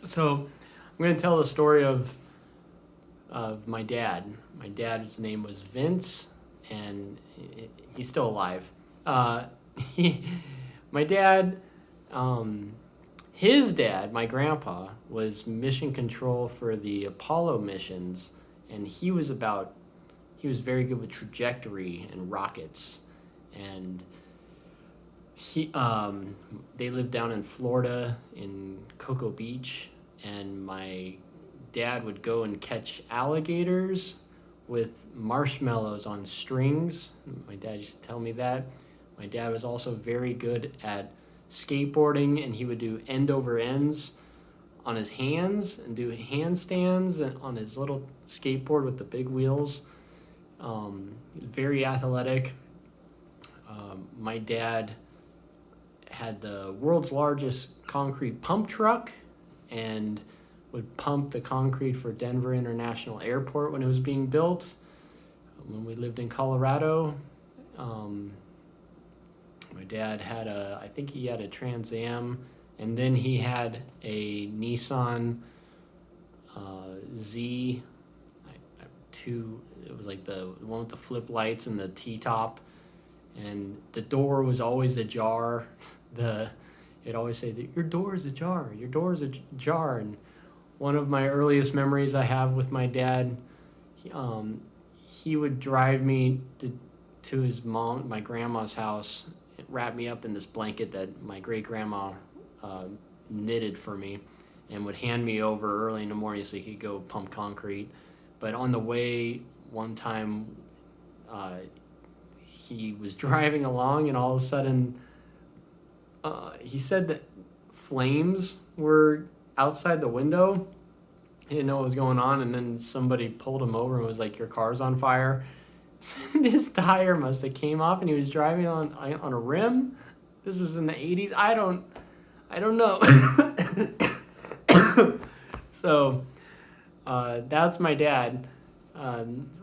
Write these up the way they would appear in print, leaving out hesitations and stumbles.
So I'm going to tell the story of my dad. My dad's name was Vince, and he's still alive. He, my dad, um, his dad, my grandpa, was mission control for the Apollo missions, and he was very good with trajectory and rockets, and they lived down in Florida in Cocoa Beach, and my dad would go and catch alligators with marshmallows on strings. My dad used to tell me that. My dad was also very good at skateboarding, and he would do end over ends on his hands and do handstands on his little skateboard with the big wheels. Very athletic. My dad had the world's largest concrete pump truck and would pump the concrete for Denver International Airport when it was being built. When we lived in Colorado, my dad had I think he had a Trans Am, and then he had a Nissan Z, it was like the one with the flip lights and the T-top, and the door was always ajar. It always say that your door is ajar, your door is ajar. And one of my earliest memories I have with my dad, he would drive me to his mom, my grandma's house, wrap me up in this blanket that my great grandma knitted for me, and would hand me over early in the morning so he could go pump concrete. But on the way, one time, he was driving along, and all of a sudden, he said that flames were outside the window. He didn't know what was going on, and then somebody pulled him over and was like, "Your car's on fire." His tire must have came off, and he was driving on a rim. This was in the 80s. I don't know. So that's my dad.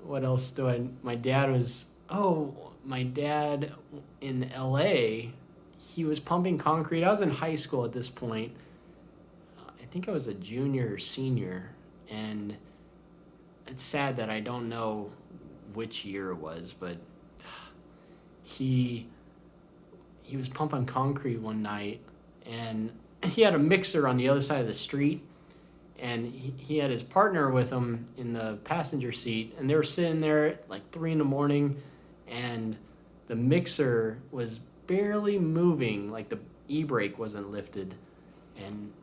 What else do I? My dad in LA. He was pumping concrete. I was in high school at this point. I think I was a junior or senior, and it's sad that I don't know which year it was, but he was pumping concrete one night, and he had a mixer on the other side of the street, and he had his partner with him in the passenger seat, and they were sitting there at like 3 a.m, and the mixer was barely moving, like the e-brake wasn't lifted, and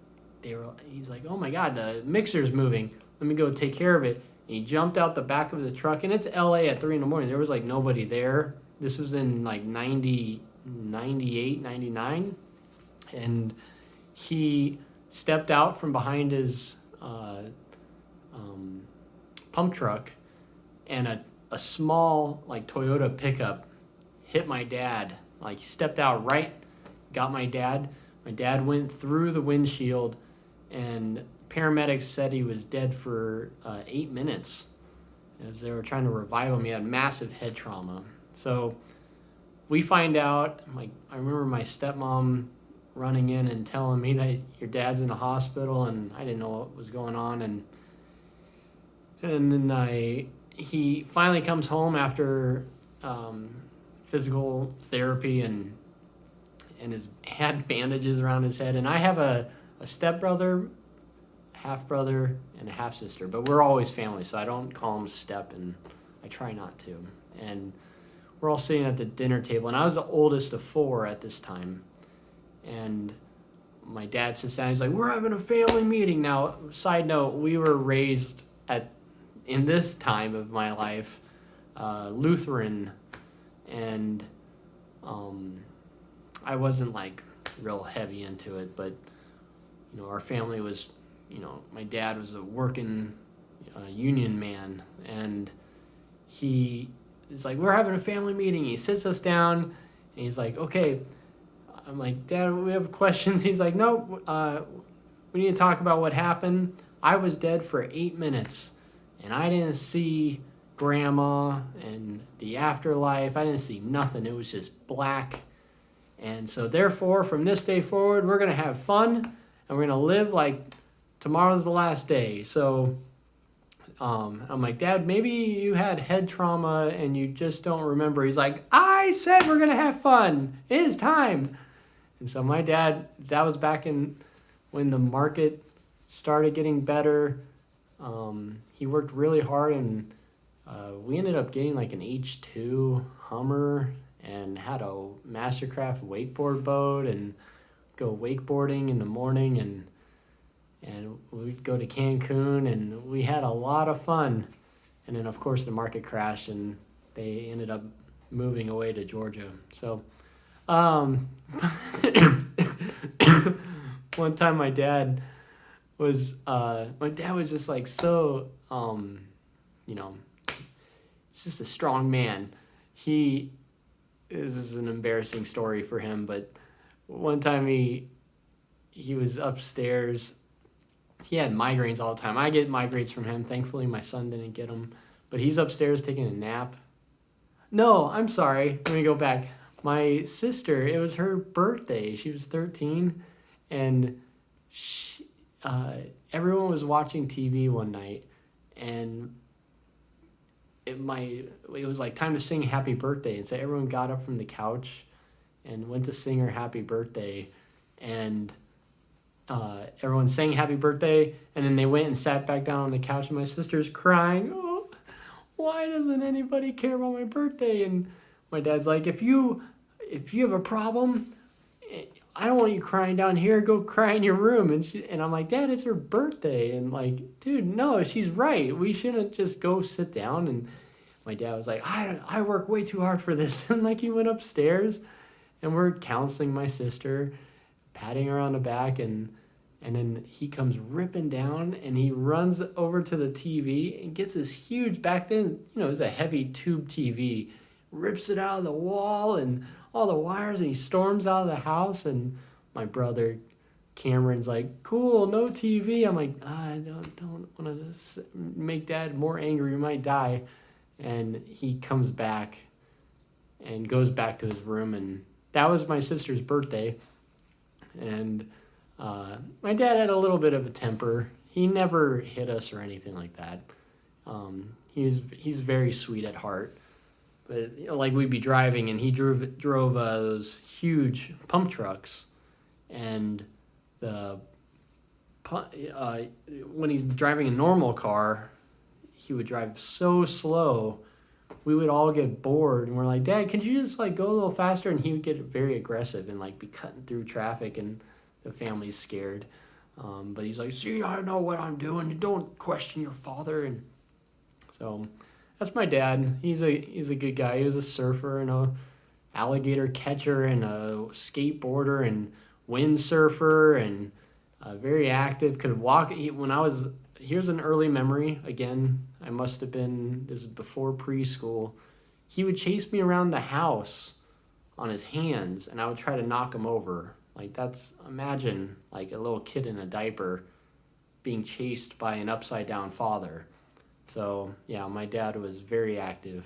he's like, "Oh my God, the mixer's moving. Let me go take care of it." And he jumped out the back of the truck, and it's LA at 3 a.m. There was like nobody there. This was in like 98, 99. And he stepped out from behind his pump truck, and a small like Toyota pickup hit my dad. Like, he stepped out right, got my dad. My dad went through the windshield, and paramedics said he was dead for 8 minutes as they were trying to revive him. He had massive head trauma. So we find out, I remember my stepmom running in and telling me that your dad's in the hospital, and I didn't know what was going on. And then he finally comes home after physical therapy, and had bandages around his head. And I have a stepbrother, half brother, and a half sister, but we're always family, so I don't call him step, and I try not to. And we're all sitting at the dinner table, and I was the oldest of 4 at this time. And my dad sits down, he's like, "We're having a family meeting." Now, side note, we were raised in this time of my life, Lutheran, and I wasn't like real heavy into it, but our family was, my dad was a working union man, and he is like, "We're having a family meeting." He sits us down, and he's like, "Okay." I'm like, "Dad, we have questions." He's like, "No, we need to talk about what happened. I was dead for 8 minutes, and I didn't see Grandma and the afterlife. I didn't see nothing. It was just black. And so therefore, from this day forward, we're going to have fun and we're going to live like tomorrow's the last day. So I'm like, Dad, maybe you had head trauma and you just don't remember. He's like, I said we're going to have fun. It is time. And so my dad, that was back in when the market started getting better. He worked really hard, and we ended up getting like an H2 Hummer and had a Mastercraft wakeboard boat and go wakeboarding in the morning, and we'd go to Cancun, and we had a lot of fun. And then of course the market crashed and they ended up moving away to Georgia. So one time my dad was just like so he's just a strong man. This is an embarrassing story for him, but one time he was upstairs. He had migraines all the time. I get migraines from him. Thankfully my son didn't get them, but he's upstairs taking a nap. No, I'm sorry, let me go back. My sister, it was her birthday. She was 13, and everyone was watching TV one night, and it was like time to sing happy birthday. And so everyone got up from the couch and went to sing her happy birthday. And everyone sang happy birthday, and then they went and sat back down on the couch, and my sister's crying. Oh, why doesn't anybody care about my birthday? And my dad's like, if you have a problem, I don't want you crying down here. Go cry in your room. And I'm like, Dad, it's her birthday. And like, dude, no, she's right. We shouldn't just go sit down. And my dad was like, I work way too hard for this. And like, he went upstairs, and we're counseling my sister, patting her on the back, and then he comes ripping down, and he runs over to the TV and gets this huge, back then, it was a heavy tube TV, rips it out of the wall and all the wires, and he storms out of the house. And my brother Cameron's like, cool, no TV. I'm like, I don't want to make Dad more angry, he might die. And he comes back and goes back to his room, and that was my sister's birthday. And my dad had a little bit of a temper. He never hit us or anything like that. He's very sweet at heart. But like, we'd be driving, and he drove those huge pump trucks, and when he's driving a normal car, he would drive so slow. We would all get bored, and we're like, Dad, could you just like go a little faster? And he would get very aggressive and like be cutting through traffic, and the family's scared. But he's like, see, I know what I'm doing. You don't question your father. And so that's my dad. He's a good guy. He was a surfer and a alligator catcher and a skateboarder and windsurfer, and very active. Could walk. Here's an early memory. Again, I must have been, this is before preschool. He would chase me around the house on his hands, and I would try to knock him over. Like, imagine like a little kid in a diaper being chased by an upside down father. So yeah, my dad was very active.